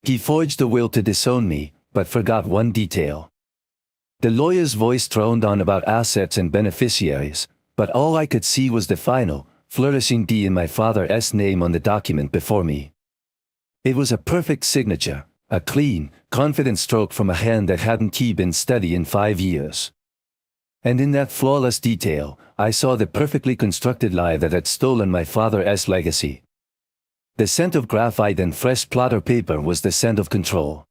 He forged a will to disown me, but forgot one detail. The lawyer's voice droned on about assets and beneficiaries, but all I could see was the final, flourishing D in my father's name on the document before me. It was a perfect signature, a clean, confident stroke from a hand that hadn't been steady in 5 years. And in that flawless detail, I saw the perfectly constructed lie that had stolen my father's legacy. The scent of graphite and fresh plotter paper was the scent of control.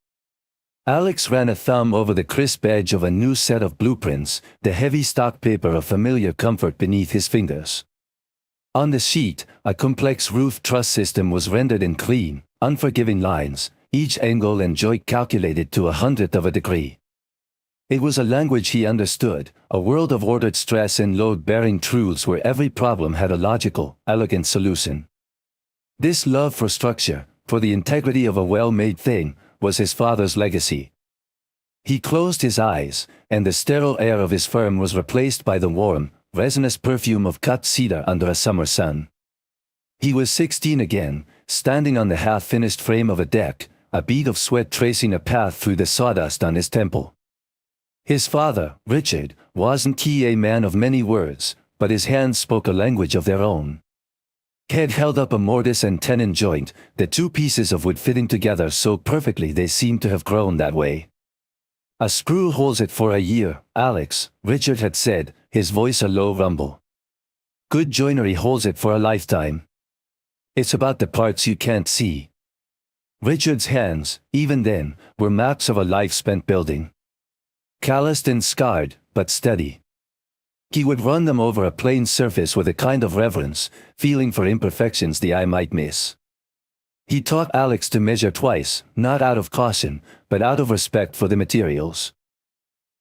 Alex ran a thumb over the crisp edge of a new set of blueprints, the heavy stock paper of familiar comfort beneath his fingers. On the sheet, a complex roof truss system was rendered in clean, unforgiving lines, each angle and joint calculated to 100th of a degree. It was a language he understood, a world of ordered stress and load-bearing truths where every problem had a logical, elegant solution. This love for structure, for the integrity of a well-made thing, was his father's legacy. He closed his eyes, and the sterile air of his firm was replaced by the warm, resinous perfume of cut cedar under a summer sun. He was 16 again, standing on the half-finished frame of a deck, a bead of sweat tracing a path through the sawdust on his temple. His father, Richard, wasn't a man of many words, but his hands spoke a language of their own. Head held up a mortise and tenon joint, the two pieces of wood fitting together so perfectly they seemed to have grown that way. "A screw holds it for a year, Alex," Richard had said, his voice a low rumble. "Good joinery holds it for a lifetime. It's about the parts you can't see." Richard's hands, even then, were maps of a life spent building. Calloused and scarred, but steady. He would run them over a plain surface with a kind of reverence, feeling for imperfections the eye might miss. He taught Alex to measure twice, not out of caution, but out of respect for the materials.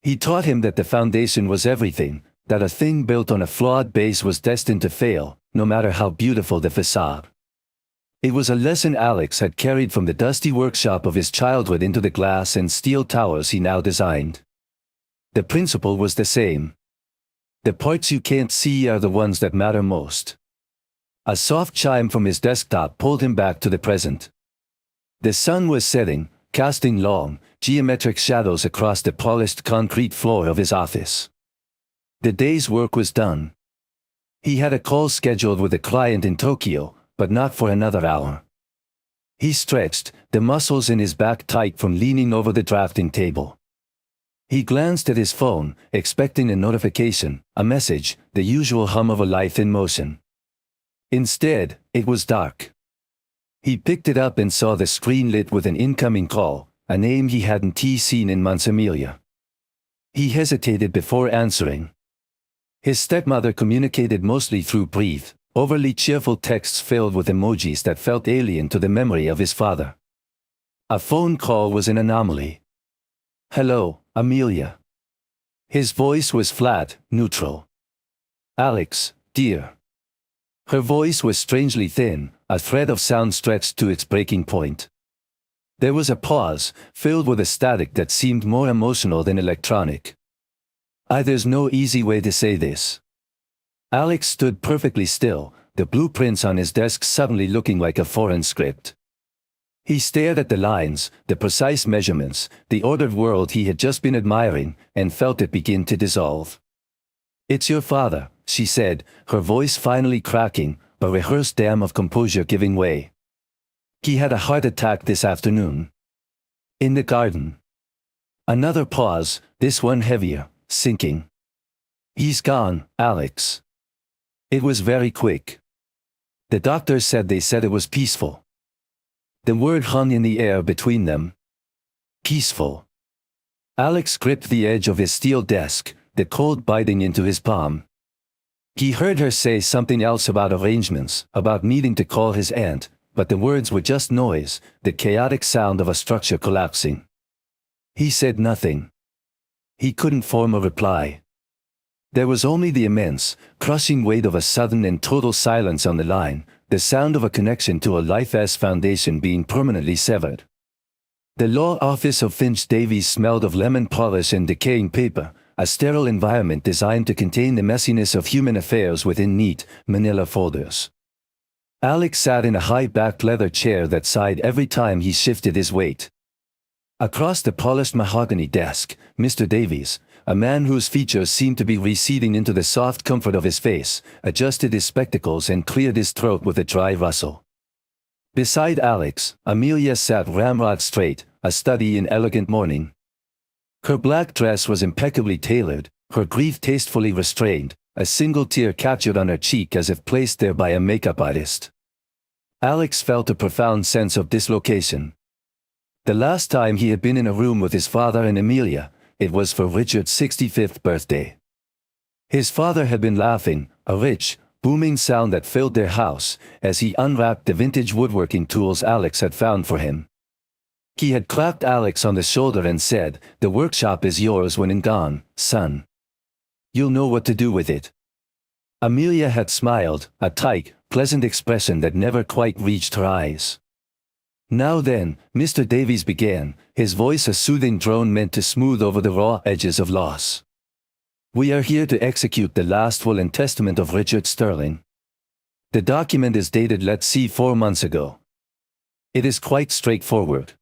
He taught him that the foundation was everything, that a thing built on a flawed base was destined to fail, no matter how beautiful the facade. It was a lesson Alex had carried from the dusty workshop of his childhood into the glass and steel towers he now designed. The principle was the same. The parts you can't see are the ones that matter most. A soft chime from his desktop pulled him back to the present. The sun was setting, casting long, geometric shadows across the polished concrete floor of his office. The day's work was done. He had a call scheduled with a client in Tokyo, but not for another hour. He stretched, the muscles in his back tight from leaning over the drafting table. He glanced at his phone, expecting a notification, a message, the usual hum of a life in motion. Instead, it was dark. He picked it up and saw the screen lit with an incoming call, a name he hadn't seen in Manzamiglia. He hesitated before answering. His stepmother communicated mostly through brief, overly cheerful texts filled with emojis that felt alien to the memory of his father. A phone call was an anomaly. "Hello, Amelia." His voice was flat, neutral. "Alex, dear." Her voice was strangely thin, a thread of sound stretched to its breaking point. There was a pause, filled with a static that seemed more emotional than electronic. There's no easy way to say this. Alex stood perfectly still, the blueprints on his desk suddenly looking like a foreign script. He stared at the lines, the precise measurements, the ordered world he had just been admiring, and felt it begin to dissolve. "It's your father," she said, her voice finally cracking, a rehearsed dam of composure giving way. "He had a heart attack this afternoon. In the garden." Another pause, this one heavier, sinking. "He's gone, Alex." It was very quick. The doctors said it was peaceful. The word hung in the air between them. Peaceful. Alex gripped the edge of his steel desk, the cold biting into his palm. He heard her say something else about arrangements, about needing to call his aunt, but the words were just noise, the chaotic sound of a structure collapsing. He said nothing. He couldn't form a reply. There was only the immense, crushing weight of a sudden and total silence on the line, the sound of a connection to a life's foundation being permanently severed. The law office of Finch Davies smelled of lemon polish and decaying paper, a sterile environment designed to contain the messiness of human affairs within neat, manila folders. Alex sat in a high-backed leather chair that sighed every time he shifted his weight. Across the polished mahogany desk, Mr. Davies, a man whose features seemed to be receding into the soft comfort of his face, adjusted his spectacles and cleared his throat with a dry rustle. Beside Alex, Amelia sat ramrod straight, a study in elegant mourning. Her black dress was impeccably tailored, her grief tastefully restrained, a single tear captured on her cheek as if placed there by a makeup artist. Alex felt a profound sense of dislocation. The last time he had been in a room with his father and Amelia, it was for Richard's 65th birthday. His father had been laughing, a rich, booming sound that filled their house, as he unwrapped the vintage woodworking tools Alex had found for him. He had clapped Alex on the shoulder and said, "The workshop is yours when I'm gone, son. You'll know what to do with it." Amelia had smiled, a tight, pleasant expression that never quite reached her eyes. "Now then," Mr. Davies began, his voice a soothing drone meant to smooth over the raw edges of loss. "We are here to execute the last will and testament of Richard Sterling. The document is dated, let's see, 4 months ago. It is quite straightforward."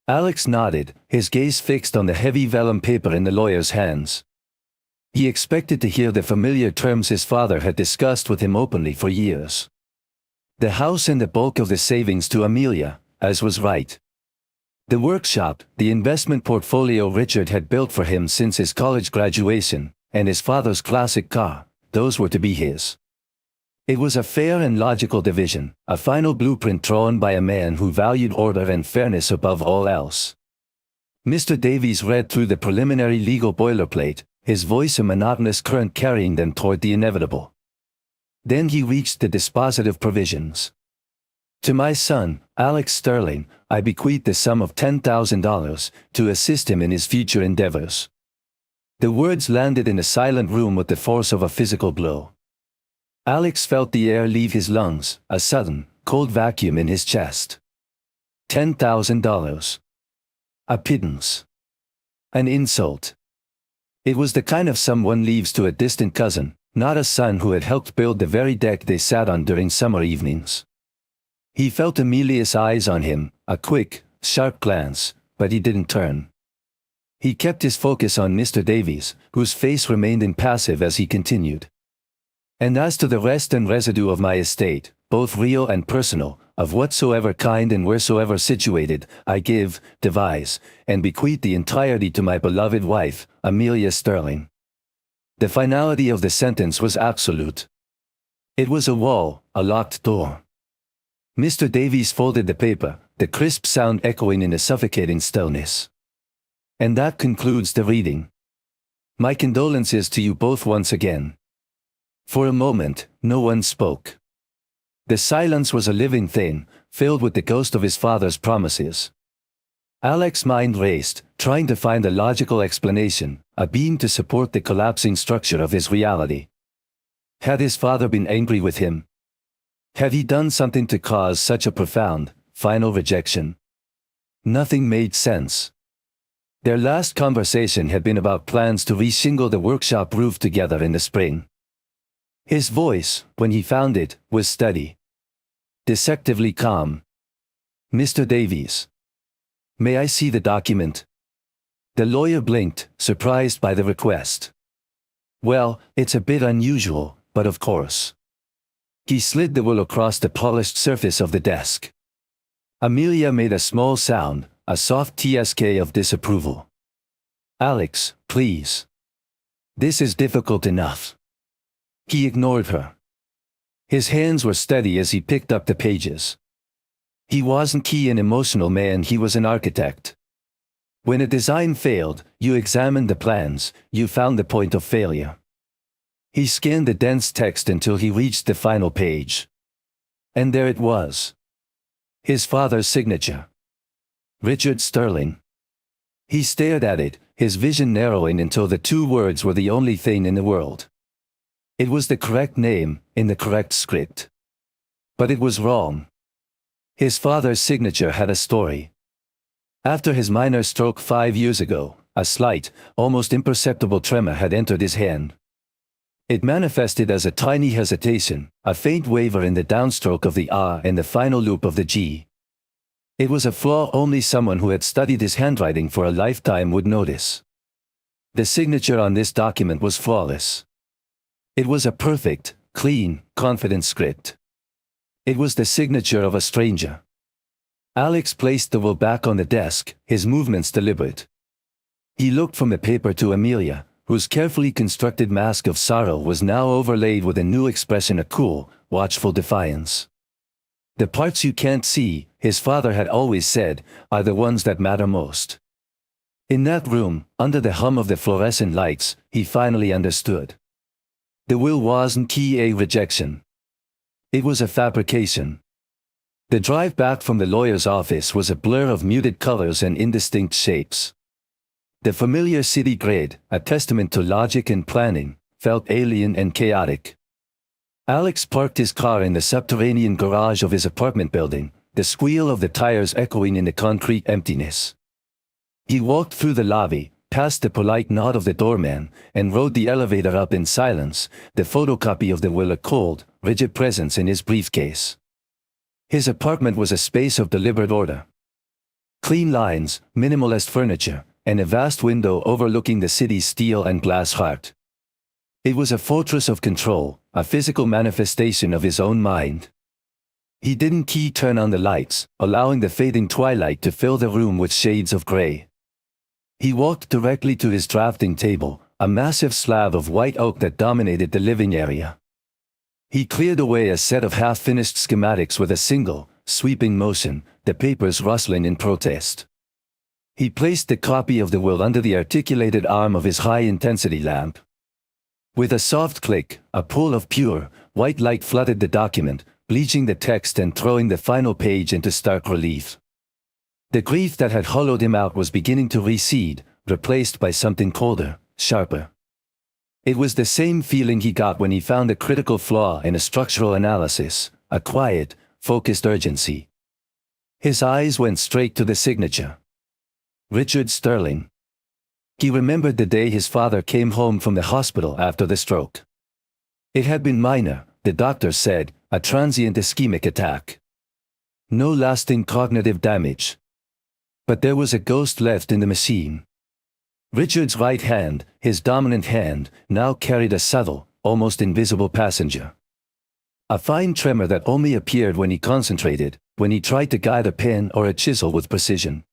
Alex nodded, his gaze fixed on the heavy vellum paper in the lawyer's hands. He expected to hear the familiar terms his father had discussed with him openly for years. The house and the bulk of the savings to Amelia, as was right. The workshop, the investment portfolio Richard had built for him since his college graduation, and his father's classic car, those were to be his. It was a fair and logical division, a final blueprint drawn by a man who valued order and fairness above all else. Mr. Davies read through the preliminary legal boilerplate, his voice a monotonous current carrying them toward the inevitable. Then he reached the dispositive provisions. "To my son, Alex Sterling, I bequeath the sum of $10,000 to assist him in his future endeavors." The words landed in a silent room with the force of a physical blow. Alex felt the air leave his lungs, a sudden, cold vacuum in his chest. $10,000. A pittance. An insult. It was the kind of sum one leaves to a distant cousin, not a son who had helped build the very deck they sat on during summer evenings. He felt Amelia's eyes on him, a quick, sharp glance, but he didn't turn. He kept his focus on Mr. Davies, whose face remained impassive as he continued. "And as to the rest and residue of my estate, both real and personal, of whatsoever kind and wheresoever situated, I give, devise, and bequeath the entirety to my beloved wife, Amelia Sterling." The finality of the sentence was absolute. It was a wall, a locked door. Mr. Davies folded the paper, the crisp sound echoing in a suffocating stillness. "And that concludes the reading. My condolences to you both once again." For a moment, no one spoke. The silence was a living thing, filled with the ghost of his father's promises. Alex's mind raced, trying to find a logical explanation, a beam to support the collapsing structure of his reality. Had his father been angry with him? Had he done something to cause such a profound, final rejection? Nothing made sense. Their last conversation had been about plans to reshingle the workshop roof together in the spring. His voice, when he found it, was steady. Deceptively calm. "Mr. Davies. May I see the document?" The lawyer blinked, surprised by the request. "Well, it's a bit unusual, but of course." He slid the will across the polished surface of the desk. Amelia made a small sound, a soft tsk of disapproval. "Alex, please. This is difficult enough." He ignored her. His hands were steady as he picked up the pages. He wasn't an emotional man, he was an architect. When a design failed, you examined the plans, you found the point of failure. He scanned the dense text until he reached the final page. And there it was. His father's signature. Richard Sterling. He stared at it, his vision narrowing until the two words were the only thing in the world. It was the correct name, in the correct script. But it was wrong. His father's signature had a story. After his minor stroke 5 years ago, a slight, almost imperceptible tremor had entered his hand. It manifested as a tiny hesitation, a faint waver in the downstroke of the R and the final loop of the G. It was a flaw only someone who had studied his handwriting for a lifetime would notice. The signature on this document was flawless. It was a perfect, clean, confident script. It was the signature of a stranger. Alex placed the will back on the desk, his movements deliberate. He looked from the paper to Amelia, whose carefully constructed mask of sorrow was now overlaid with a new expression of cool, watchful defiance. The parts you can't see, his father had always said, are the ones that matter most. In that room, under the hum of the fluorescent lights, he finally understood. The will wasn't a rejection. It was a fabrication. The drive back from the lawyer's office was a blur of muted colors and indistinct shapes. The familiar city grid, a testament to logic and planning, felt alien and chaotic. Alex parked his car in the subterranean garage of his apartment building, the squeal of the tires echoing in the concrete emptiness. He walked through the lobby, past the polite nod of the doorman, and rode the elevator up in silence, the photocopy of the will a cold, rigid presence in his briefcase. His apartment was a space of deliberate order. Clean lines, minimalist furniture, and a vast window overlooking the city's steel and glass heart. It was a fortress of control, a physical manifestation of his own mind. He didn't turn on the lights, allowing the fading twilight to fill the room with shades of gray. He walked directly to his drafting table, a massive slab of white oak that dominated the living area. He cleared away a set of half-finished schematics with a single, sweeping motion, the papers rustling in protest. He placed the copy of the will under the articulated arm of his high-intensity lamp. With a soft click, a pool of pure, white light flooded the document, bleaching the text and throwing the final page into stark relief. The grief that had hollowed him out was beginning to recede, replaced by something colder, sharper. It was the same feeling he got when he found a critical flaw in a structural analysis, a quiet, focused urgency. His eyes went straight to the signature. Richard Sterling. He remembered the day his father came home from the hospital after the stroke. It had been minor, the doctor said, a transient ischemic attack. No lasting cognitive damage. But there was a ghost left in the machine. Richard's right hand, his dominant hand, now carried a subtle, almost invisible passenger. A fine tremor that only appeared when he concentrated, when he tried to guide a pen or a chisel with precision.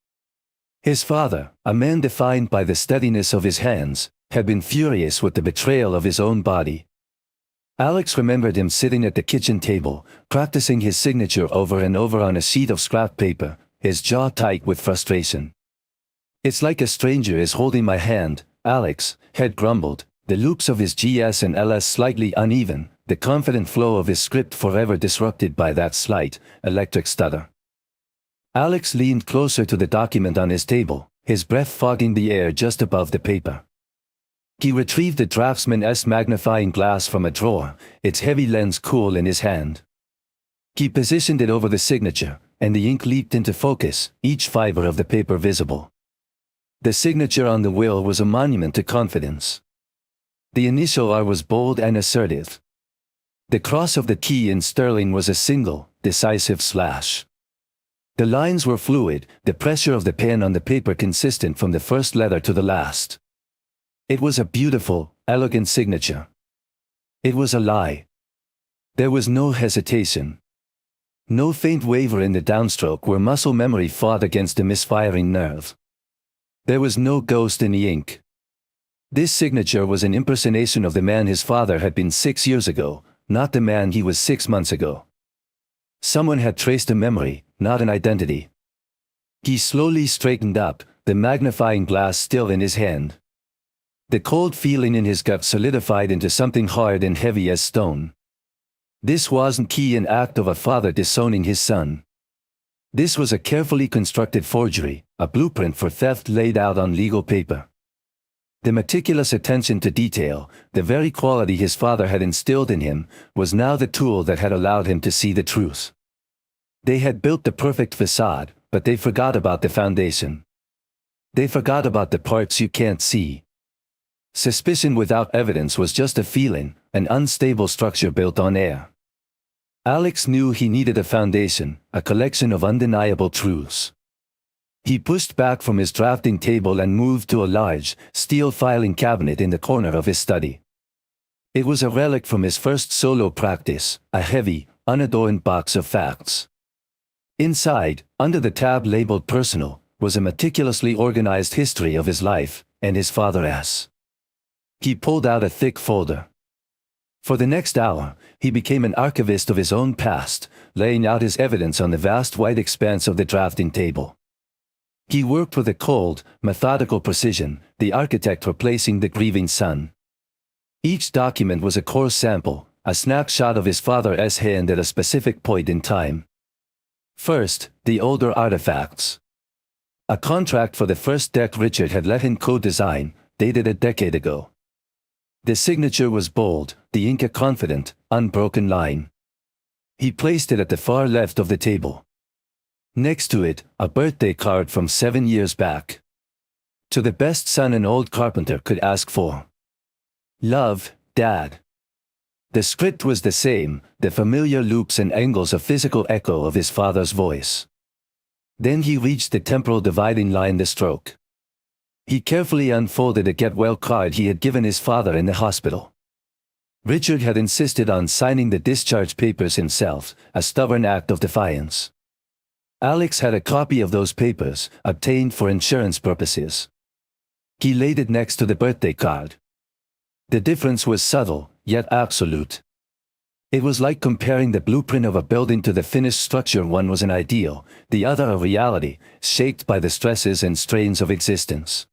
His father, a man defined by the steadiness of his hands, had been furious with the betrayal of his own body. Alex remembered him sitting at the kitchen table, practicing his signature over and over on a sheet of scrap paper, his jaw tight with frustration. "It's like a stranger is holding my hand," Alex had grumbled, the loops of his GS and LS slightly uneven, the confident flow of his script forever disrupted by that slight, electric stutter. Alex leaned closer to the document on his table, his breath fogging the air just above the paper. He retrieved the draftsman's magnifying glass from a drawer, its heavy lens cool in his hand. He positioned it over the signature, and the ink leaped into focus, each fiber of the paper visible. The signature on the will was a monument to confidence. The initial R was bold and assertive. The cross of the T in Sterling was a single, decisive slash. The lines were fluid, the pressure of the pen on the paper consistent from the first letter to the last. It was a beautiful, elegant signature. It was a lie. There was no hesitation. No faint waver in the downstroke where muscle memory fought against a misfiring nerve. There was no ghost in the ink. This signature was an impersonation of the man his father had been 6 years ago, not the man he was 6 months ago. Someone had traced a memory, not an identity. He slowly straightened up, the magnifying glass still in his hand. The cold feeling in his gut solidified into something hard and heavy as stone. This wasn't an act of a father disowning his son. This was a carefully constructed forgery, a blueprint for theft laid out on legal paper. The meticulous attention to detail, the very quality his father had instilled in him, was now the tool that had allowed him to see the truth. They had built the perfect facade, but they forgot about the foundation. They forgot about the parts you can't see. Suspicion without evidence was just a feeling, an unstable structure built on air. Alex knew he needed a foundation, a collection of undeniable truths. He pushed back from his drafting table and moved to a large, steel filing cabinet in the corner of his study. It was a relic from his first solo practice, a heavy, unadorned box of facts. Inside, under the tab labeled Personal, was a meticulously organized history of his life, and his father's. He pulled out a thick folder. For the next hour, he became an archivist of his own past, laying out his evidence on the vast white expanse of the drafting table. He worked with a cold, methodical precision, the architect replacing the grieving son. Each document was a core sample, a snapshot of his father's hand at a specific point in time. First, the older artifacts. A contract for the first deck Richard had let him co-design, dated a decade ago. The signature was bold, the ink a confident, unbroken line. He placed it at the far left of the table. Next to it, a birthday card from 7 years back. To the best son an old carpenter could ask for. Love, Dad. The script was the same, the familiar loops and angles a physical echo of his father's voice. Then he reached the temporal dividing line, the stroke. He carefully unfolded a get well card he had given his father in the hospital. Richard had insisted on signing the discharge papers himself, a stubborn act of defiance. Alex had a copy of those papers, obtained for insurance purposes. He laid it next to the birthday card. The difference was subtle, yet absolute. It was like comparing the blueprint of a building to the finished structure. One was an ideal, the other a reality, shaped by the stresses and strains of existence.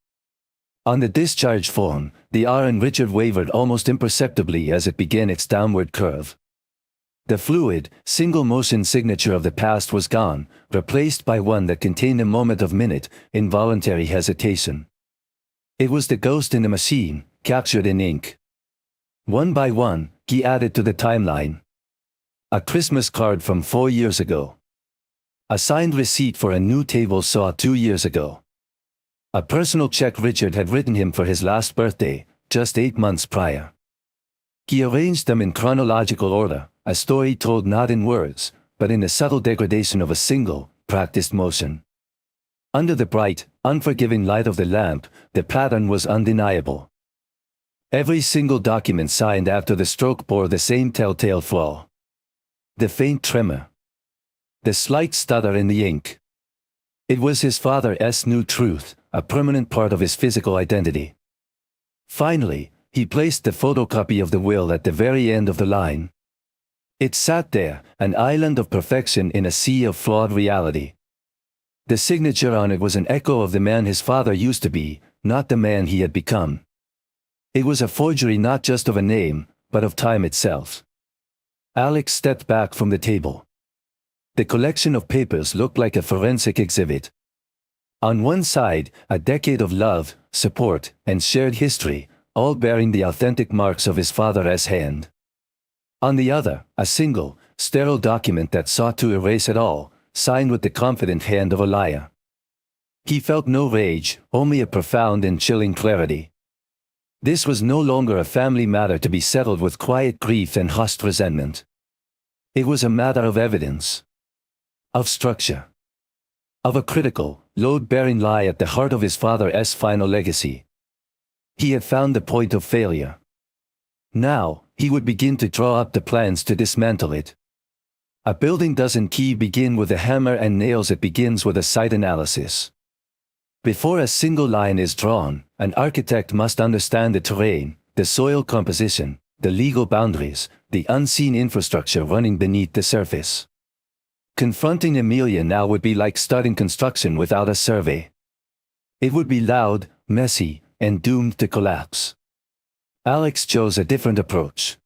On the discharge form, the R in Richard wavered almost imperceptibly as it began its downward curve. The fluid, single-motion signature of the past was gone, replaced by one that contained a moment of involuntary hesitation. It was the ghost in the machine, captured in ink. One by one, he added to the timeline. A Christmas card from 4 years ago. A signed receipt for a new table saw 2 years ago. A personal check Richard had written him for his last birthday, just 8 months prior. He arranged them in chronological order, a story told not in words, but in the subtle degradation of a single, practiced motion. Under the bright, unforgiving light of the lamp, the pattern was undeniable. Every single document signed after the stroke bore the same telltale flaw. The faint tremor. The slight stutter in the ink. It was his father's new truth, a permanent part of his physical identity. Finally, he placed the photocopy of the will at the very end of the line. It sat there, an island of perfection in a sea of flawed reality. The signature on it was an echo of the man his father used to be, not the man he had become. It was a forgery not just of a name, but of time itself. Alex stepped back from the table. The collection of papers looked like a forensic exhibit. On one side, a decade of love, support, and shared history, all bearing the authentic marks of his father's hand. On the other, a single, sterile document that sought to erase it all, signed with the confident hand of a liar. He felt no rage, only a profound and chilling clarity. This was no longer a family matter to be settled with quiet grief and hushed resentment. It was a matter of evidence. Of structure. Of a critical, load-bearing lie at the heart of his father's final legacy. He had found the point of failure. Now, he would begin to draw up the plans to dismantle it. A building doesn't begin with a hammer and nails, it begins with a site analysis. Before a single line is drawn, an architect must understand the terrain, the soil composition, the legal boundaries, the unseen infrastructure running beneath the surface. Confronting Amelia now would be like starting construction without a survey. It would be loud, messy, and doomed to collapse. Alex chose a different approach.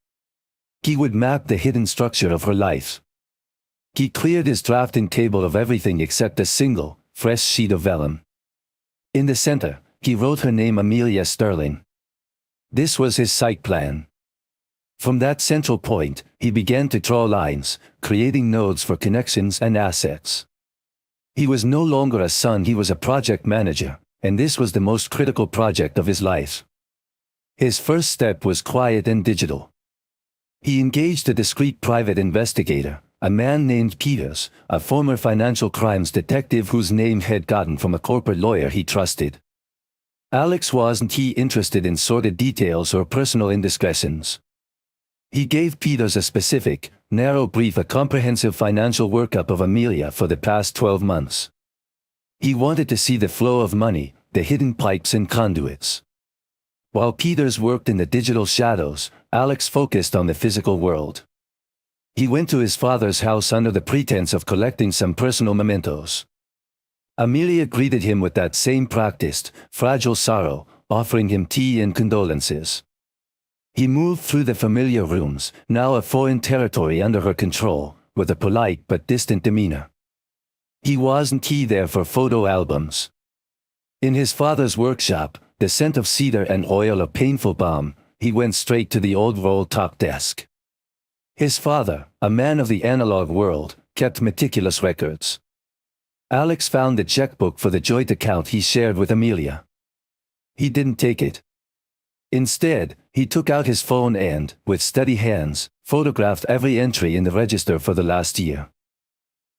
He would map the hidden structure of her life. He cleared his drafting table of everything except a single, fresh sheet of vellum. In the center, he wrote her name, Amelia Sterling. This was his site plan. From that central point, he began to draw lines, creating nodes for connections and assets. He was no longer a son, he was a project manager, and this was the most critical project of his life. His first step was quiet and digital. He engaged a discreet private investigator, a man named Peters, a former financial crimes detective whose name had gotten from a corporate lawyer he trusted. Alex wasn't interested in sordid details or personal indiscretions. He gave Peters a specific, narrow brief, a comprehensive financial workup of Amelia for the past 12 months. He wanted to see the flow of money, the hidden pipes and conduits. While Peters worked in the digital shadows, Alex focused on the physical world. He went to his father's house under the pretense of collecting some personal mementos. Amelia greeted him with that same practiced, fragile sorrow, offering him tea and condolences. He moved through the familiar rooms, now a foreign territory under her control, with a polite but distant demeanor. He wasn't there for photo albums. In his father's workshop, the scent of cedar and oil a painful balm, he went straight to the old roll-top desk. His father, a man of the analog world, kept meticulous records. Alex found the checkbook for the joint account he shared with Amelia. He didn't take it. Instead, he took out his phone and, with steady hands, photographed every entry in the register for the last year.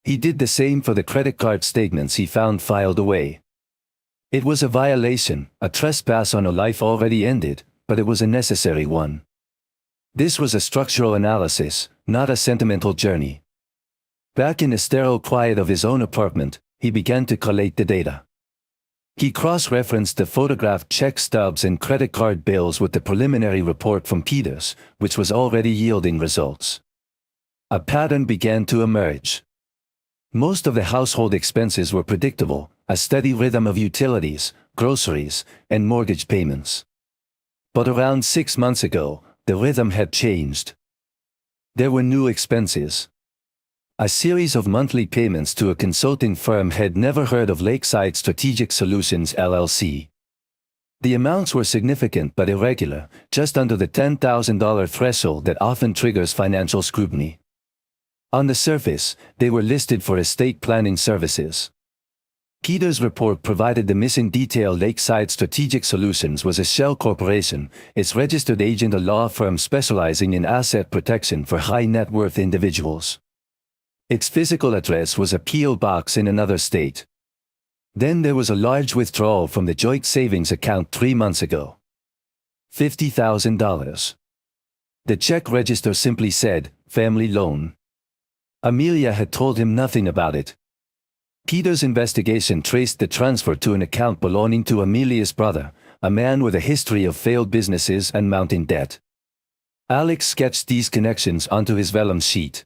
He did the same for the credit card statements he found filed away. It was a violation, a trespass on a life already ended, but it was a necessary one. This was a structural analysis, not a sentimental journey. Back in the sterile quiet of his own apartment, he began to collate the data. He cross-referenced the photographed check stubs and credit card bills with the preliminary report from Peters, which was already yielding results. A pattern began to emerge. Most of the household expenses were predictable, a steady rhythm of utilities, groceries, and mortgage payments. But around 6 months ago, the rhythm had changed. There were new expenses. A series of monthly payments to a consulting firm had never heard of Lakeside Strategic Solutions LLC. The amounts were significant but irregular, just under the $10,000 threshold that often triggers financial scrutiny. On the surface, they were listed for estate planning services. Peters' report provided the missing detail. Lakeside Strategic Solutions was a shell corporation, its registered agent a law firm specializing in asset protection for high-net-worth individuals. Its physical address was a P.O. box in another state. Then there was a large withdrawal from the joint savings account 3 months ago. $50,000. The check register simply said, family loan. Amelia had told him nothing about it. Peter's investigation traced the transfer to an account belonging to Amelia's brother, a man with a history of failed businesses and mounting debt. Alex sketched these connections onto his vellum sheet.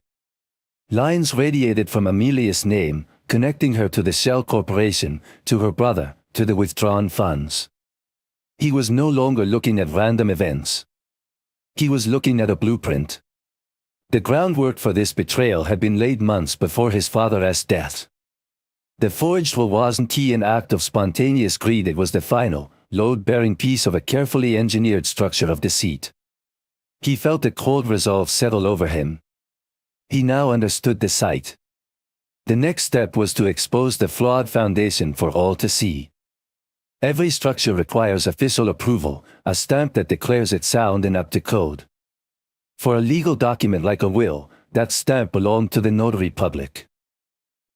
Lines radiated from Amelia's name, connecting her to the shell corporation, to her brother, to the withdrawn funds. He was no longer looking at random events. He was looking at a blueprint. The groundwork for this betrayal had been laid months before his father's death. The forged will wasn't an act of spontaneous greed, it was the final, load-bearing piece of a carefully engineered structure of deceit. He felt a cold resolve settle over him. He now understood the site. The next step was to expose the flawed foundation for all to see. Every structure requires official approval, a stamp that declares it sound and up to code. For a legal document like a will, that stamp belonged to the notary public.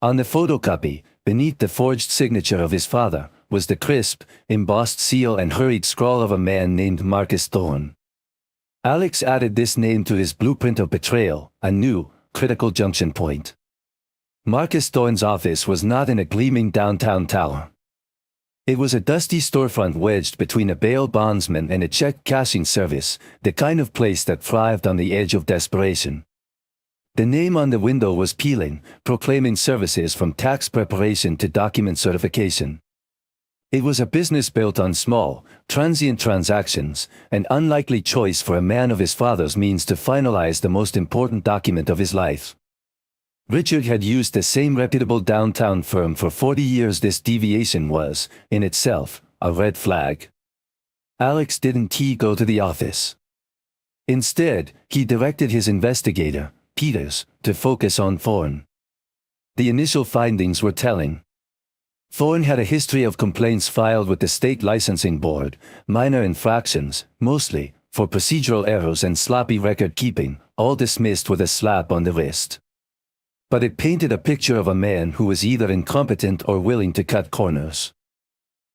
On the photocopy, beneath the forged signature of his father, was the crisp, embossed seal and hurried scrawl of a man named Marcus Thorne. Alex added this name to his blueprint of betrayal, a new, critical junction point. Marcus Thorne's office was not in a gleaming downtown tower. It was a dusty storefront wedged between a bail bondsman and a check cashing service, the kind of place that thrived on the edge of desperation. The name on the window was peeling, proclaiming services from tax preparation to document certification. It was a business built on small, transient transactions, an unlikely choice for a man of his father's means to finalize the most important document of his life. Richard had used the same reputable downtown firm for 40 years. This deviation was, in itself, a red flag. Alex didn't go to the office. Instead, he directed his investigator, Peters, to focus on Thorne. The initial findings were telling. Thorne had a history of complaints filed with the state licensing board, minor infractions, mostly, for procedural errors and sloppy record keeping, all dismissed with a slap on the wrist. But it painted a picture of a man who was either incompetent or willing to cut corners.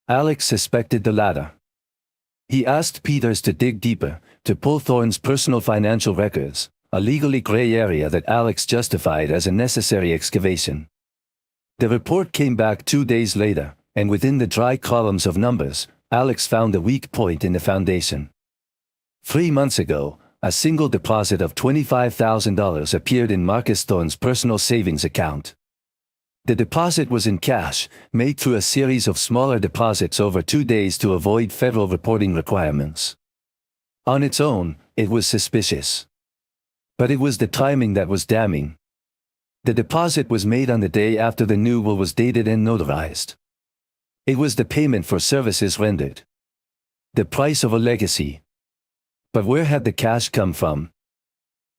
Alex suspected the latter. He asked Peters to dig deeper, to pull Thorne's personal financial records, a legally gray area that Alex justified as a necessary excavation. The report came back 2 days later, and within the dry columns of numbers, Alex found a weak point in the foundation. 3 months ago, a single deposit of $25,000 appeared in Marcus Thorne's personal savings account. The deposit was in cash, made through a series of smaller deposits over 2 days to avoid federal reporting requirements. On its own, it was suspicious. But it was the timing that was damning. The deposit was made on the day after the new will was dated and notarized. It was the payment for services rendered. The price of a legacy. But where had the cash come from?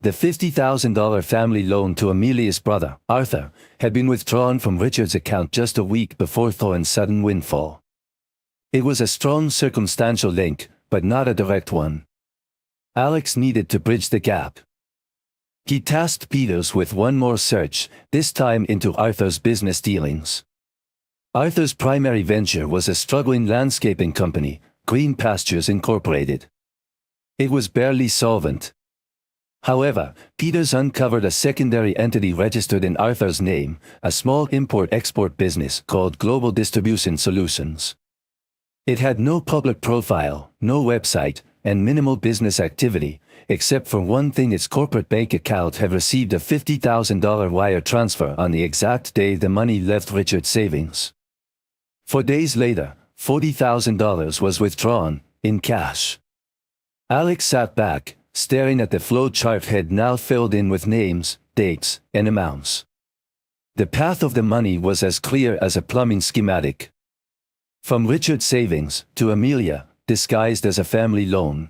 The $50,000 family loan to Amelia's brother, Arthur, had been withdrawn from Richard's account just a week before Thorne's sudden windfall. It was a strong circumstantial link, but not a direct one. Alex needed to bridge the gap. He tasked Peters with one more search, this time into Arthur's business dealings. Arthur's primary venture was a struggling landscaping company, Green Pastures Incorporated. It was barely solvent. However, Peters uncovered a secondary entity registered in Arthur's name, a small import-export business called Global Distribution Solutions. It had no public profile, no website, and minimal business activity, except for one thing: its corporate bank account had received a $50,000 wire transfer on the exact day the money left Richard's savings. 4 days later, $40,000 was withdrawn, in cash. Alex sat back, staring at the flow chart head now filled in with names, dates, and amounts. The path of the money was as clear as a plumbing schematic. From Richard's savings, to Amelia, disguised as a family loan.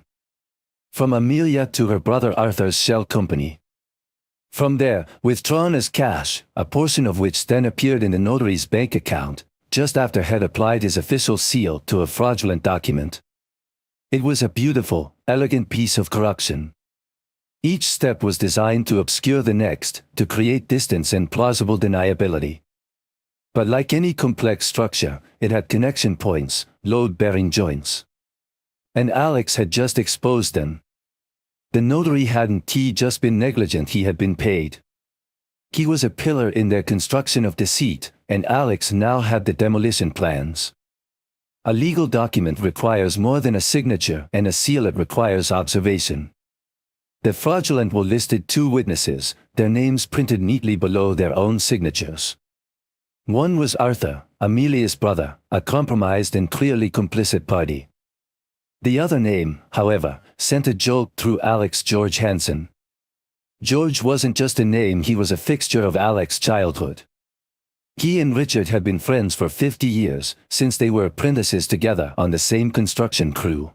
From Amelia to her brother Arthur's shell company. From there, withdrawn as cash, a portion of which then appeared in the notary's bank account, just after Head applied his official seal to a fraudulent document. It was a beautiful, elegant piece of corruption. Each step was designed to obscure the next, to create distance and plausible deniability. But like any complex structure, it had connection points, load-bearing joints. And Alex had just exposed them. The notary hadn't just been negligent, he had been paid. He was a pillar in their construction of deceit, and Alex now had the demolition plans. A legal document requires more than a signature, and a seal it requires observation. The fraudulent will listed 2 witnesses, their names printed neatly below their own signatures. One was Arthur, Amelia's brother, a compromised and clearly complicit party. The other name, however, sent a jolt through Alex: George Hansen. George wasn't just a name, he was a fixture of Alex's childhood. He and Richard had been friends for 50 years, since they were apprentices together on the same construction crew.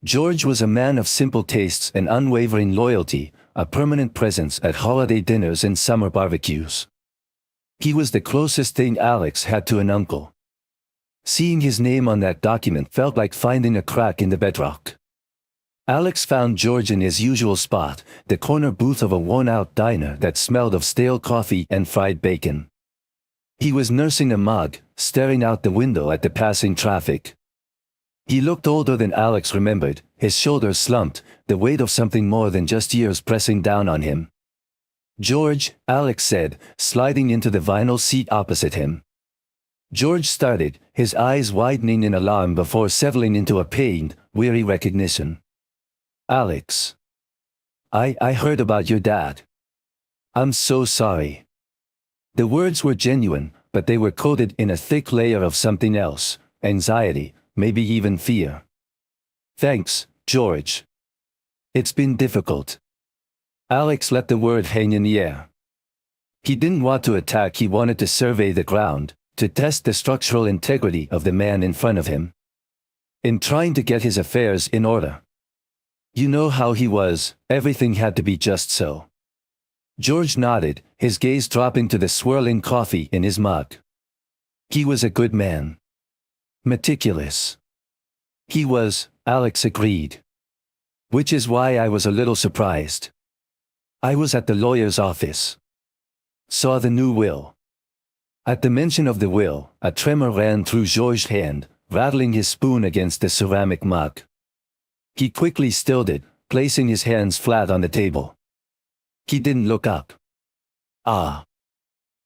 George was a man of simple tastes and unwavering loyalty, a permanent presence at holiday dinners and summer barbecues. He was the closest thing Alex had to an uncle. Seeing his name on that document felt like finding a crack in the bedrock. Alex found George in his usual spot, the corner booth of a worn-out diner that smelled of stale coffee and fried bacon. He was nursing a mug, staring out the window at the passing traffic. He looked older than Alex remembered, his shoulders slumped, the weight of something more than just years pressing down on him. "George," Alex said, sliding into the vinyl seat opposite him. George started, his eyes widening in alarm before settling into a pained, weary recognition. "Alex. I heard about your dad. I'm so sorry." The words were genuine, but they were coated in a thick layer of something else, anxiety, maybe even fear. "Thanks, George. It's been difficult." Alex let the word hang in the air. He didn't want to attack, he wanted to survey the ground, to test the structural integrity of the man in front of him. In trying to get his affairs in order. You know how he was, everything had to be just so. George nodded, his gaze dropping to the swirling coffee in his mug. He was a good man. Meticulous. He was, Alex agreed. Which is why I was a little surprised. I was at the lawyer's office. Saw the new will. At the mention of the will, a tremor ran through George's hand, rattling his spoon against the ceramic mug. He quickly stilled it, placing his hands flat on the table. He didn't look up. Ah.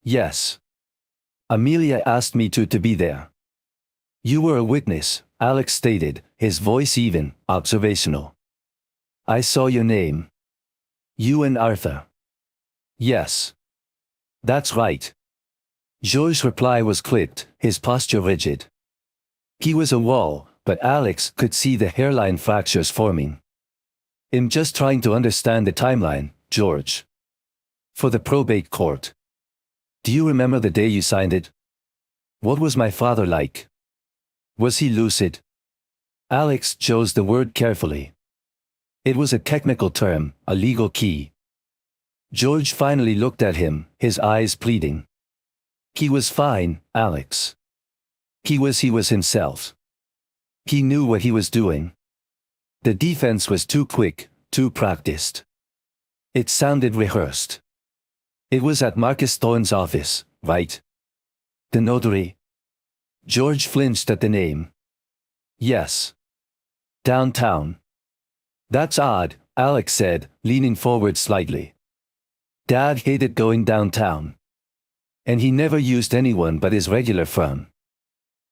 Yes. Amelia asked me to be there. You were a witness, Alex stated, his voice even, observational. I saw your name. You and Arthur. Yes. That's right. George's reply was clipped, his posture rigid. He was a wall, but Alex could see the hairline fractures forming. I'm just trying to understand the timeline, George. For the probate court. Do you remember the day you signed it? What was my father like? Was he lucid? Alex chose the word carefully. It was a technical term, a legal key. George finally looked at him, his eyes pleading. He was fine, Alex. He was himself. He knew what he was doing. The defense was too quick, too practiced. It sounded rehearsed. It was at Marcus Thorne's office, right? The notary? George flinched at the name. Yes. Downtown. That's odd, Alex said, leaning forward slightly. Dad hated going downtown. And he never used anyone but his regular firm.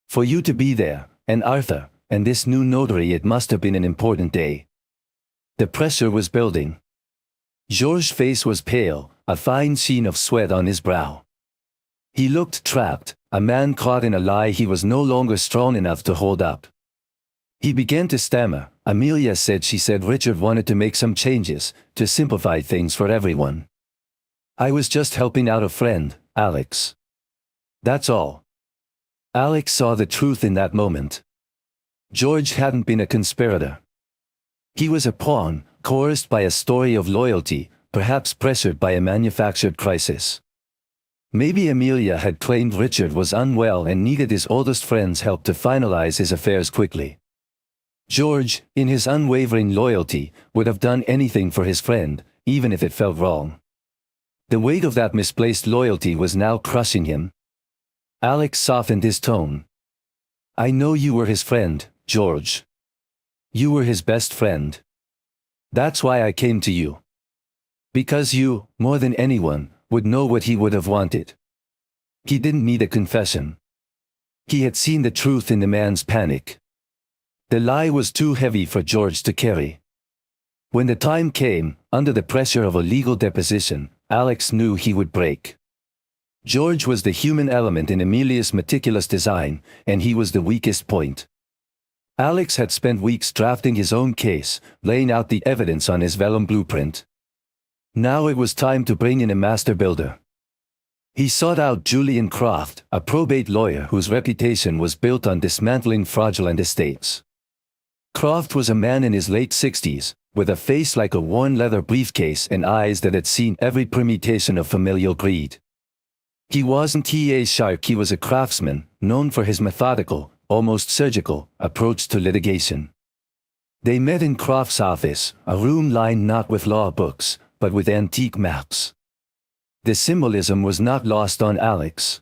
For you to be there, and Arthur, and this new notary, it must have been an important day. The pressure was building. George's face was pale, a fine sheen of sweat on his brow. He looked trapped, a man caught in a lie he was no longer strong enough to hold up. He began to stammer. Amelia said Richard wanted to make some changes, to simplify things for everyone. I was just helping out a friend, Alex. That's all. Alex saw the truth in that moment. George hadn't been a conspirator. He was a pawn, coerced by a story of loyalty, perhaps pressured by a manufactured crisis. Maybe Amelia had claimed Richard was unwell and needed his oldest friend's help to finalize his affairs quickly. George, in his unwavering loyalty, would have done anything for his friend, even if it felt wrong. The weight of that misplaced loyalty was now crushing him. Alex softened his tone. I know you were his friend, George. You were his best friend. That's why I came to you. Because you, more than anyone, would know what he would have wanted. He didn't need a confession. He had seen the truth in the man's panic. The lie was too heavy for George to carry. When the time came, under the pressure of a legal deposition, Alex knew he would break. George was the human element in Amelia's meticulous design, and he was the weakest point. Alex had spent weeks drafting his own case, laying out the evidence on his vellum blueprint. Now it was time to bring in a master builder. He sought out Julian Croft, a probate lawyer whose reputation was built on dismantling fraudulent estates. Croft was a man in his late 60s, with a face like a worn leather briefcase and eyes that had seen every permutation of familial greed. He wasn't a shark, he was a craftsman, known for his methodical, almost surgical, approach to litigation. They met in Croft's office, a room lined not with law books, but with antique maps. The symbolism was not lost on Alex.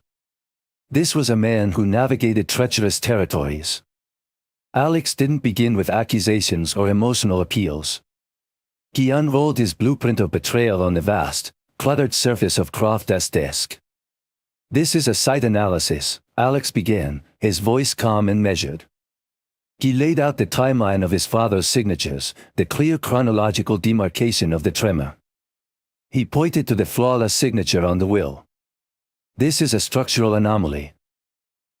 This was a man who navigated treacherous territories. Alex didn't begin with accusations or emotional appeals. He unrolled his blueprint of betrayal on the vast, cluttered surface of Croft's desk. This is a site analysis, Alex began, his voice calm and measured. He laid out the timeline of his father's signatures, the clear chronological demarcation of the tremor. He pointed to the flawless signature on the will. This is a structural anomaly.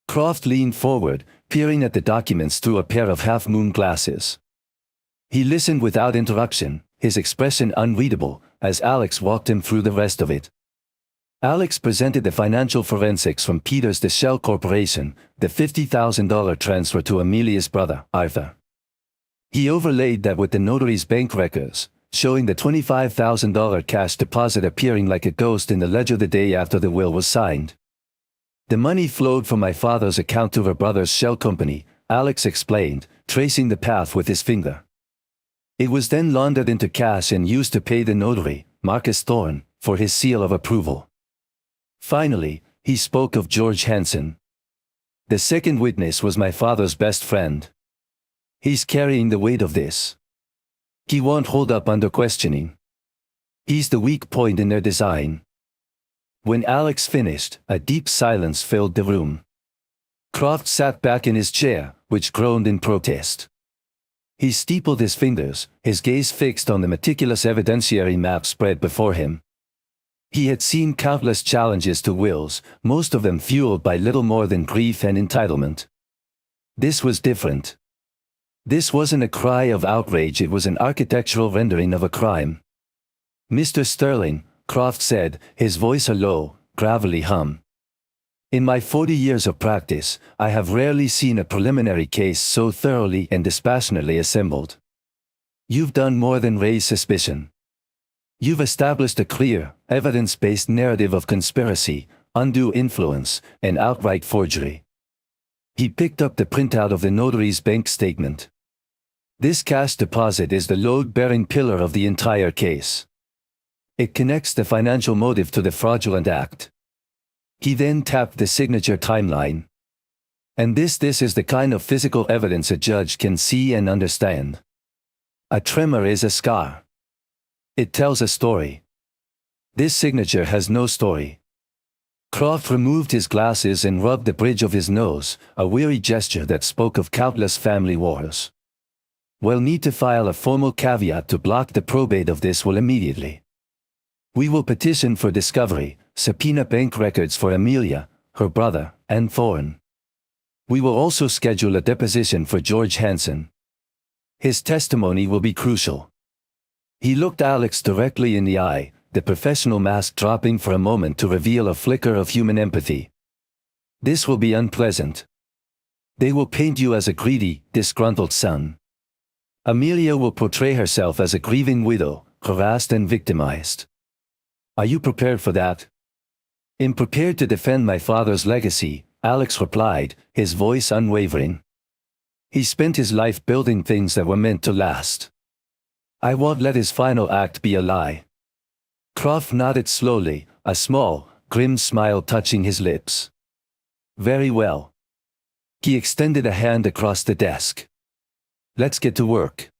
Croft leaned forward, peering at the documents through a pair of half-moon glasses. He listened without interruption, his expression unreadable, as Alex walked him through the rest of it. Alex presented the financial forensics from Peters the Shell Corporation, the $50,000 transfer to Amelia's brother, Arthur. He overlaid that with the notary's bank records, showing the $25,000 cash deposit appearing like a ghost in the ledger the day after the will was signed. The money flowed from my father's account to her brother's shell company, Alex explained, tracing the path with his finger. It was then laundered into cash and used to pay the notary, Marcus Thorne, for his seal of approval. Finally, he spoke of George Hansen. The second witness was my father's best friend. He's carrying the weight of this. He won't hold up under questioning. He's the weak point in their design. When Alex finished, a deep silence filled the room. Croft sat back in his chair, which groaned in protest. He steepled his fingers, his gaze fixed on the meticulous evidentiary map spread before him. He had seen countless challenges to wills, most of them fueled by little more than grief and entitlement. This was different. This wasn't a cry of outrage, it was an architectural rendering of a crime. "Mr. Sterling," Croft said, his voice a low, gravelly hum. "In my 40 years of practice, I have rarely seen a preliminary case so thoroughly and dispassionately assembled. You've done more than raise suspicion. You've established a clear, evidence-based narrative of conspiracy, undue influence, and outright forgery." He picked up the printout of the notary's bank statement. "This cash deposit is the load-bearing pillar of the entire case. It connects the financial motive to the fraudulent act." He then tapped the signature timeline. "And this is the kind of physical evidence a judge can see and understand. A tremor is a scar. It tells a story. This signature has no story." Croft removed his glasses and rubbed the bridge of his nose, a weary gesture that spoke of countless family wars. "We'll need to file a formal caveat to block the probate of this will immediately. We will petition for discovery, subpoena bank records for Amelia, her brother, and Thorne. We will also schedule a deposition for George Hansen. His testimony will be crucial." He looked Alex directly in the eye, the professional mask dropping for a moment to reveal a flicker of human empathy. "This will be unpleasant. They will paint you as a greedy, disgruntled son. Amelia will portray herself as a grieving widow, harassed and victimized. Are you prepared for that?" "I'm prepared to defend my father's legacy," Alex replied, his voice unwavering. "He spent his life building things that were meant to last. I won't let his final act be a lie." Croft nodded slowly, a small, grim smile touching his lips. "Very well." He extended a hand across the desk. "Let's get to work."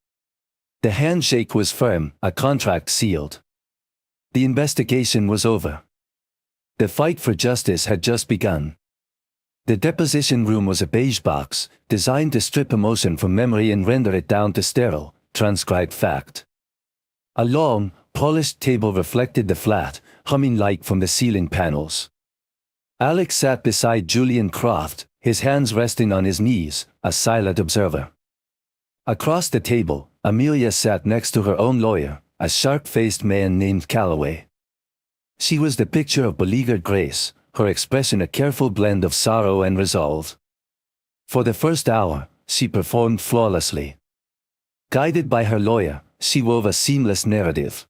The handshake was firm, a contract sealed. The investigation was over. The fight for justice had just begun. The deposition room was a beige box, designed to strip emotion from memory and render it down to sterile, transcribed fact. A long, polished table reflected the flat, humming light from the ceiling panels. Alex sat beside Julian Croft, his hands resting on his knees, a silent observer. Across the table, Amelia sat next to her own lawyer, a sharp-faced man named Calloway. She was the picture of beleaguered grace, her expression a careful blend of sorrow and resolve. For the first hour, she performed flawlessly. Guided by her lawyer, she wove a seamless narrative.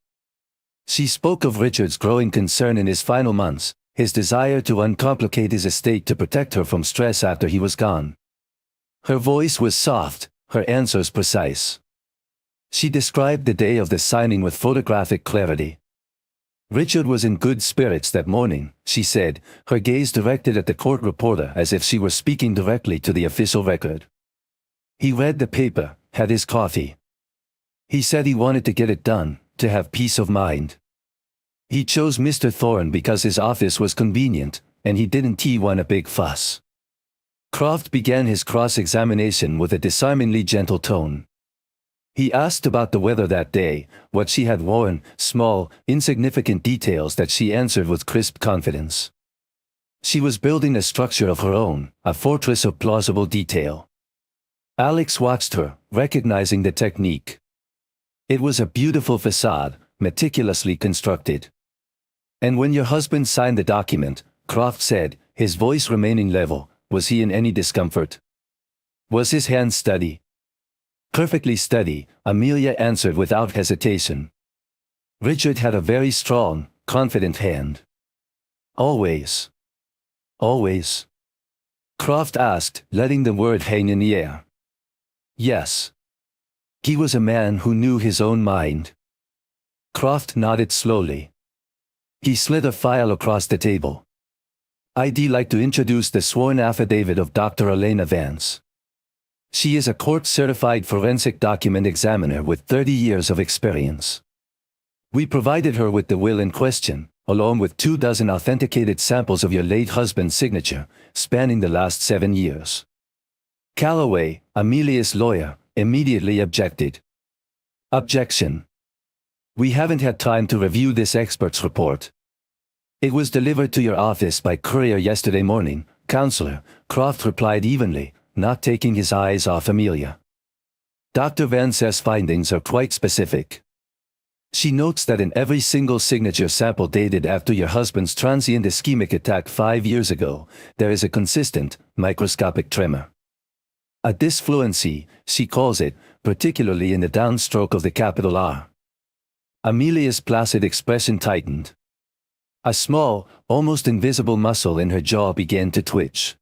She spoke of Richard's growing concern in his final months, his desire to uncomplicate his estate to protect her from stress after he was gone. Her voice was soft, her answers precise. She described the day of the signing with photographic clarity. Richard was in good spirits that morning, she said, her gaze directed at the court reporter as if she were speaking directly to the official record. He read the paper, had his coffee. He said he wanted to get it done, to have peace of mind. He chose Mr. Thorne because his office was convenient, and he didn't want a big fuss. Croft began his cross-examination with a disarmingly gentle tone. He asked about the weather that day, what she had worn, small, insignificant details that she answered with crisp confidence. She was building a structure of her own, a fortress of plausible detail. Alex watched her, recognizing the technique. It was a beautiful facade, meticulously constructed. "And when your husband signed the document," Croft said, his voice remaining level, "was he in any discomfort? Was his hand steady?" "Perfectly steady," Amelia answered without hesitation. "Richard had a very strong, confident hand. Always. Always? Croft asked, letting the word hang in the air. Yes. He was a man who knew his own mind. Croft nodded slowly. He slid a file across the table. I'd like to introduce the sworn affidavit of Dr. Elena Vance. She is a court-certified forensic document examiner with 30 years of experience. We provided her with the will in question, along with 24 authenticated samples of your late husband's signature, spanning the last 7 years. Calloway, Amelia's lawyer, immediately objected. Objection. We haven't had time to review this expert's report. It was delivered to your office by courier yesterday morning, Counselor, Croft replied evenly, not taking his eyes off Amelia. Dr. Vance's findings are quite specific. She notes that in every single signature sample dated after your husband's transient ischemic attack 5 years ago, there is a consistent, microscopic tremor. A disfluency, she calls it, particularly in the downstroke of the capital R. Amelia's placid expression tightened. A small, almost invisible muscle in her jaw began to twitch.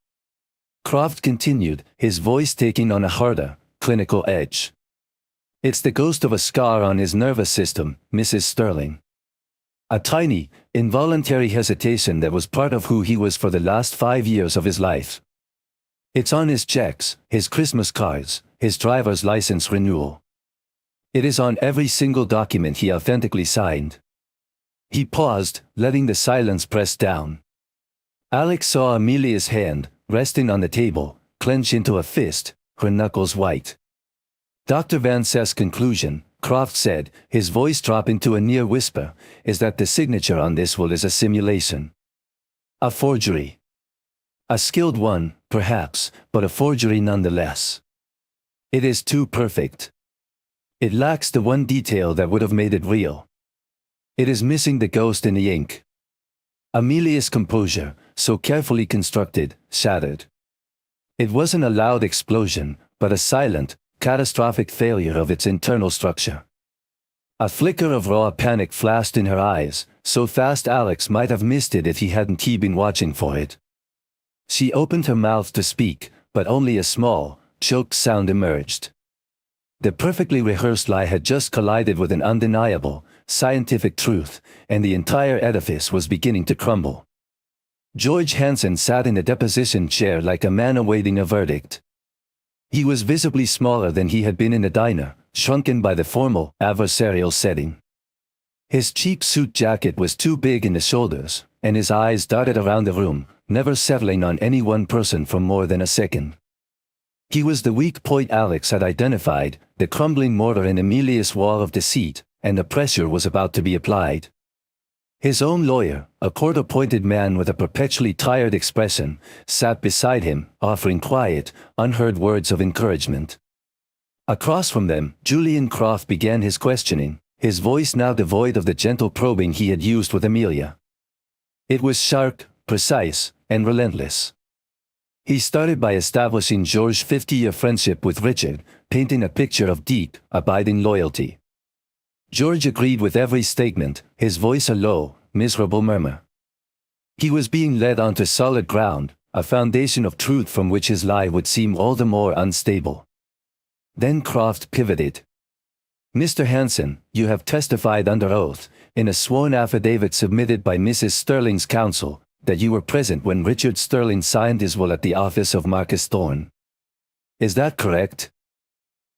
Croft continued, his voice taking on a harder, clinical edge. It's the ghost of a scar on his nervous system, Mrs. Sterling. A tiny, involuntary hesitation that was part of who he was for the last 5 years of his life. It's on his checks, his Christmas cards, his driver's license renewal. It is on every single document he authentically signed. He paused, letting the silence press down. Alex saw Amelia's hand, resting on the table, clench into a fist, her knuckles white. Dr. Vance's conclusion, Croft said, his voice dropping to a near whisper, is that the signature on this will is a simulation. A forgery. A skilled one, perhaps, but a forgery nonetheless. It is too perfect. It lacks the one detail that would have made it real. It is missing the ghost in the ink. Amelia's composure, so carefully constructed, shattered. It wasn't a loud explosion, but a silent, catastrophic failure of its internal structure. A flicker of raw panic flashed in her eyes, so fast Alex might have missed it if he hadn't been watching for it. She opened her mouth to speak, but only a small, choked sound emerged. The perfectly rehearsed lie had just collided with an undeniable, scientific truth, and the entire edifice was beginning to crumble. George Hansen sat in a deposition chair like a man awaiting a verdict. He was visibly smaller than he had been in the diner, shrunken by the formal, adversarial setting. His cheap suit jacket was too big in the shoulders, and his eyes darted around the room, never settling on any one person for more than a second. He was the weak point Alex had identified, the crumbling mortar in Amelia's wall of deceit, and the pressure was about to be applied. His own lawyer, a court-appointed man with a perpetually tired expression, sat beside him, offering quiet, unheard words of encouragement. Across from them, Julian Croft began his questioning, his voice now devoid of the gentle probing he had used with Amelia. It was sharp, precise, and relentless. He started by establishing George's 50-year friendship with Richard, painting a picture of deep, abiding loyalty. George agreed with every statement, his voice a low, miserable murmur. He was being led onto solid ground, a foundation of truth from which his lie would seem all the more unstable. Then Croft pivoted. Mr. Hansen, you have testified under oath, in a sworn affidavit submitted by Mrs. Sterling's counsel, that you were present when Richard Sterling signed his will at the office of Marcus Thorne. Is that correct?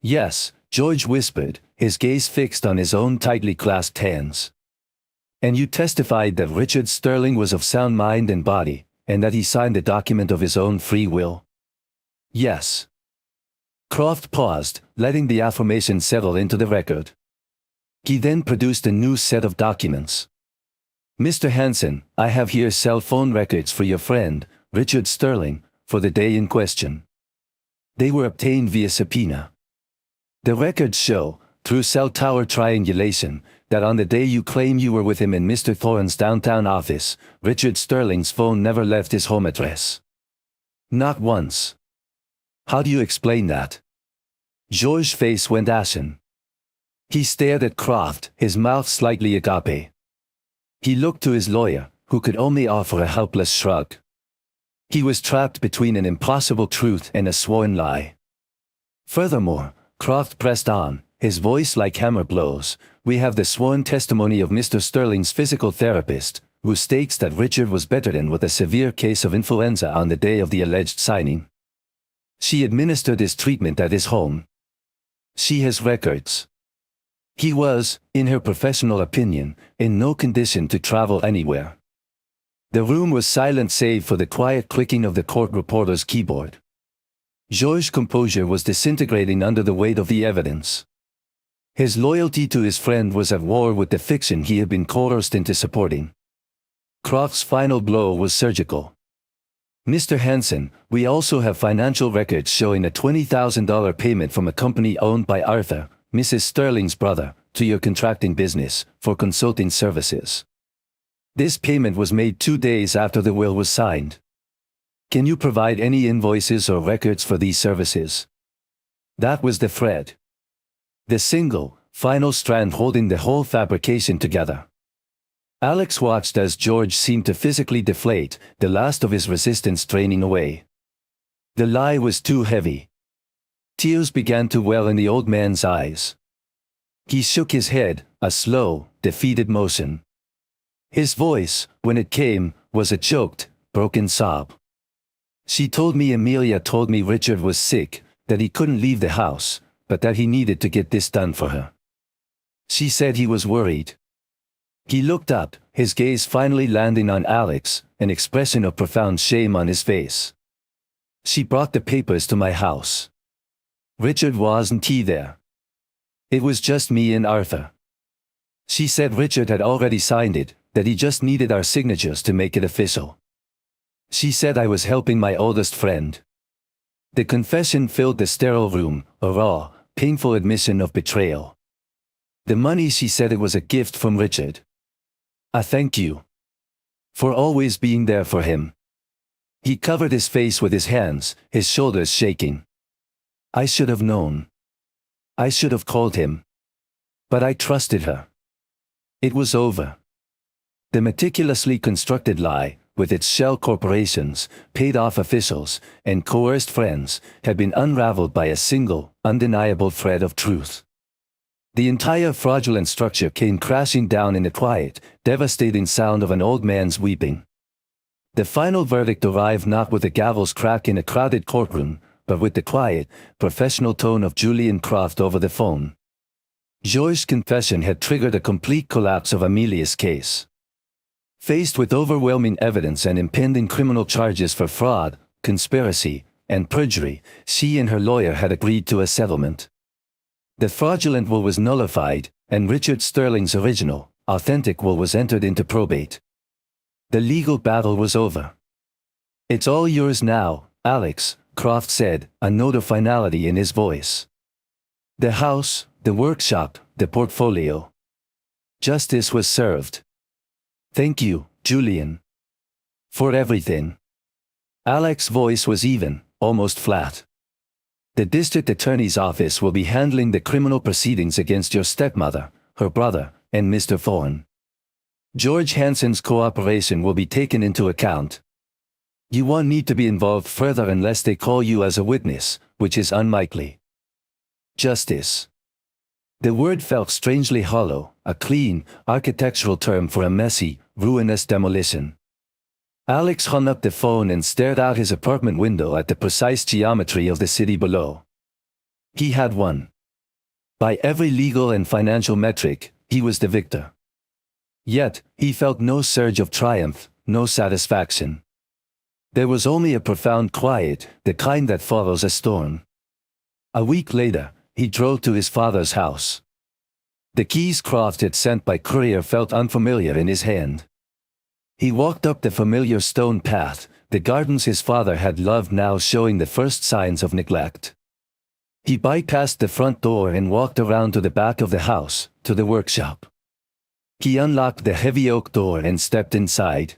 Yes, George whispered, his gaze fixed on his own tightly clasped hands. And you testified that Richard Sterling was of sound mind and body, and that he signed the document of his own free will? Yes. Croft paused, letting the affirmation settle into the record. He then produced a new set of documents. Mr. Hansen, I have here cell phone records for your friend, Richard Sterling, for the day in question. They were obtained via subpoena. The records show, through cell tower triangulation, that on the day you claim you were with him in Mr. Thorne's downtown office, Richard Sterling's phone never left his home address. Not once. How do you explain that? George's face went ashen. He stared at Croft, his mouth slightly agape. He looked to his lawyer, who could only offer a helpless shrug. He was trapped between an impossible truth and a sworn lie. Furthermore, Croft pressed on, his voice like hammer blows, we have the sworn testimony of Mr. Sterling's physical therapist, who states that Richard was bedridden with a severe case of influenza on the day of the alleged signing. She administered his treatment at his home. She has records. He was, in her professional opinion, in no condition to travel anywhere. The room was silent save for the quiet clicking of the court reporter's keyboard. Georges' composure was disintegrating under the weight of the evidence. His loyalty to his friend was at war with the fiction he had been coerced into supporting. Croft's final blow was surgical. Mr. Hansen, we also have financial records showing a $20,000 payment from a company owned by Arthur, Mrs. Sterling's brother, to your contracting business, for consulting services. This payment was made 2 days after the will was signed. Can you provide any invoices or records for these services? That was the thread. The single, final strand holding the whole fabrication together. Alex watched as George seemed to physically deflate, the last of his resistance draining away. The lie was too heavy. Tears began to well in the old man's eyes. He shook his head, a slow, defeated motion. His voice, when it came, was a choked, broken sob. She told me Amelia told me Richard was sick, that he couldn't leave the house, but that he needed to get this done for her. She said he was worried. He looked up, his gaze finally landing on Alex, an expression of profound shame on his face. She brought the papers to my house. Richard wasn't there. It was just me and Arthur. She said Richard had already signed it, that he just needed our signatures to make it official. She said I was helping my oldest friend. The confession filled the sterile room, a raw, painful admission of betrayal. The money, she said it was a gift from Richard. I thank you. For always being there for him. He covered his face with his hands, his shoulders shaking. I should have known. I should have called him. But I trusted her. It was over. The meticulously constructed lie, with its shell corporations, paid-off officials, and coerced friends, had been unraveled by a single, undeniable thread of truth. The entire fraudulent structure came crashing down in the quiet, devastating sound of an old man's weeping. The final verdict arrived not with the gavel's crack in a crowded courtroom, but with the quiet, professional tone of Julian Croft over the phone. Georges' confession had triggered a complete collapse of Amelia's case. Faced with overwhelming evidence and impending criminal charges for fraud, conspiracy, and perjury, she and her lawyer had agreed to a settlement. The fraudulent will was nullified, and Richard Sterling's original, authentic will was entered into probate. The legal battle was over. It's all yours now, Alex, Croft said, a note of finality in his voice. The house, the workshop, the portfolio. Justice was served. Thank you, Julian. For everything. Alex's voice was even, almost flat. The district attorney's office will be handling the criminal proceedings against your stepmother, her brother, and Mr. Thorne. George Hansen's cooperation will be taken into account. You won't need to be involved further unless they call you as a witness, which is unlikely. Justice. The word felt strangely hollow, a clean, architectural term for a messy, ruinous demolition. Alex hung up the phone and stared out his apartment window at the precise geometry of the city below. He had won. By every legal and financial metric, he was the victor. Yet, he felt no surge of triumph, no satisfaction. There was only a profound quiet, the kind that follows a storm. A week later, he drove to his father's house. The keys Croft had sent by courier felt unfamiliar in his hand. He walked up the familiar stone path, the gardens his father had loved now showing the first signs of neglect. He bypassed the front door and walked around to the back of the house, to the workshop. He unlocked the heavy oak door and stepped inside.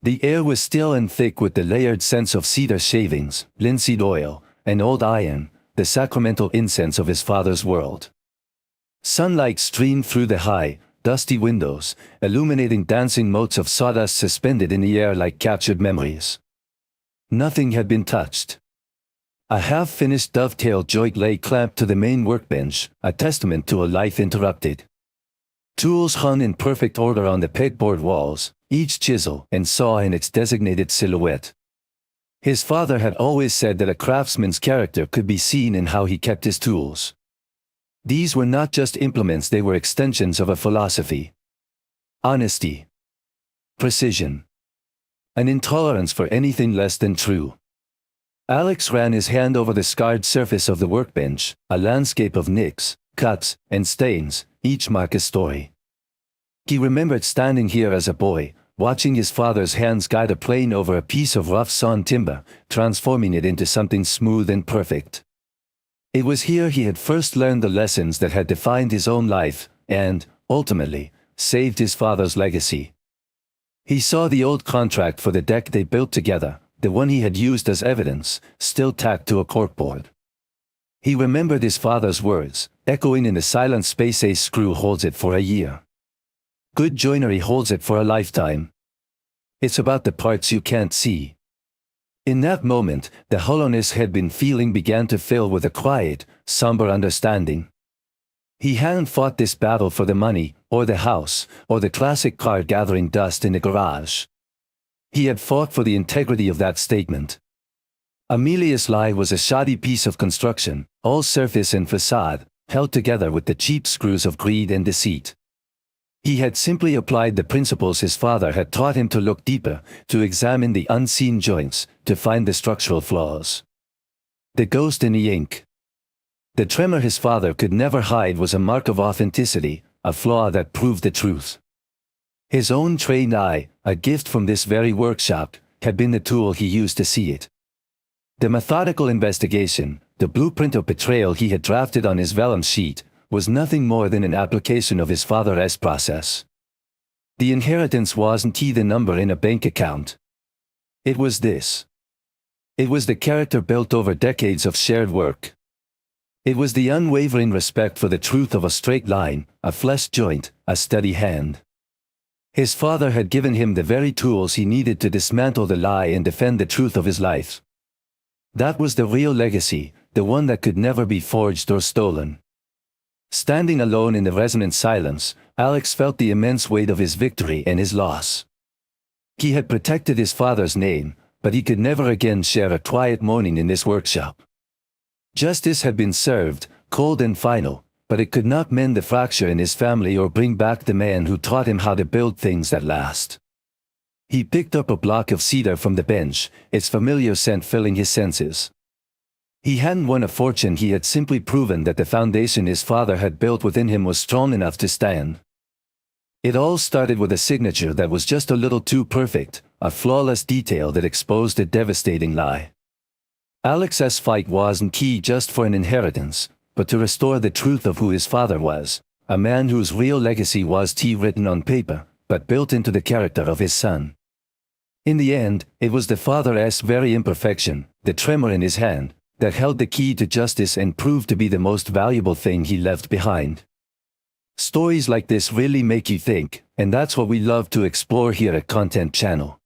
The air was still and thick with the layered scents of cedar shavings, linseed oil, and old iron, the sacramental incense of his father's world. Sunlight streamed through the high, dusty windows, illuminating dancing motes of sawdust suspended in the air like captured memories. Nothing had been touched. A half-finished dovetail joint lay clamped to the main workbench, a testament to a life interrupted. Tools hung in perfect order on the pegboard walls, each chisel and saw in its designated silhouette. His father had always said that a craftsman's character could be seen in how he kept his tools. These were not just implements, they were extensions of a philosophy. Honesty. Precision. An intolerance for anything less than true. Alex ran his hand over the scarred surface of the workbench, a landscape of nicks, cuts, and stains, each mark a story. He remembered standing here as a boy, watching his father's hands guide a plane over a piece of rough sawn timber, transforming it into something smooth and perfect. It was here he had first learned the lessons that had defined his own life, and, ultimately, saved his father's legacy. He saw the old contract for the deck they built together, the one he had used as evidence, still tacked to a corkboard. He remembered his father's words, echoing in the silent space: "A screw holds it for a year. Good joinery holds it for a lifetime. It's about the parts you can't see." In that moment, the hollowness he had been feeling began to fill with a quiet, somber understanding. He hadn't fought this battle for the money, or the house, or the classic car gathering dust in the garage. He had fought for the integrity of that statement. Amelia's lie was a shoddy piece of construction, all surface and facade, held together with the cheap screws of greed and deceit. He had simply applied the principles his father had taught him, to look deeper, to examine the unseen joints, to find the structural flaws. The ghost in the ink. The tremor his father could never hide was a mark of authenticity, a flaw that proved the truth. His own trained eye, a gift from this very workshop, had been the tool he used to see it. The methodical investigation, the blueprint of betrayal he had drafted on his vellum sheet, was nothing more than an application of his father's process. The inheritance wasn't the number in a bank account. It was this. It was the character built over decades of shared work. It was the unwavering respect for the truth of a straight line, a flesh joint, a steady hand. His father had given him the very tools he needed to dismantle the lie and defend the truth of his life. That was the real legacy, the one that could never be forged or stolen. Standing alone in the resonant silence, Alex felt the immense weight of his victory and his loss. He had protected his father's name, but he could never again share a quiet morning in this workshop. Justice had been served, cold and final, but it could not mend the fracture in his family or bring back the man who taught him how to build things that last. He picked up a block of cedar from the bench, its familiar scent filling his senses. He hadn't won a fortune, he had simply proven that the foundation his father had built within him was strong enough to stand. It all started with a signature that was just a little too perfect, a flawless detail that exposed a devastating lie. Alex's fight wasn't key just for an inheritance, but to restore the truth of who his father was, a man whose real legacy was written on paper, but built into the character of his son. In the end, it was the father's very imperfection, the tremor in his hand, that held the key to justice and proved to be the most valuable thing he left behind. Stories like this really make you think, and that's what we love to explore here at Content Channel.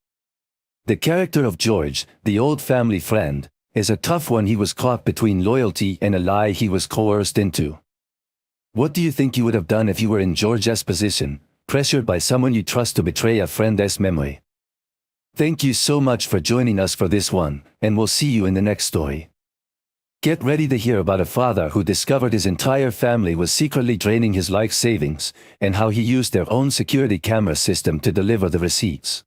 The character of George, the old family friend, is a tough one. He was caught between loyalty and a lie he was coerced into. What do you think you would have done if you were in George's position, pressured by someone you trust to betray a friend's memory? Thank you so much for joining us for this one, and we'll see you in the next story. Get ready to hear about a father who discovered his entire family was secretly draining his life savings, and how he used their own security camera system to deliver the receipts.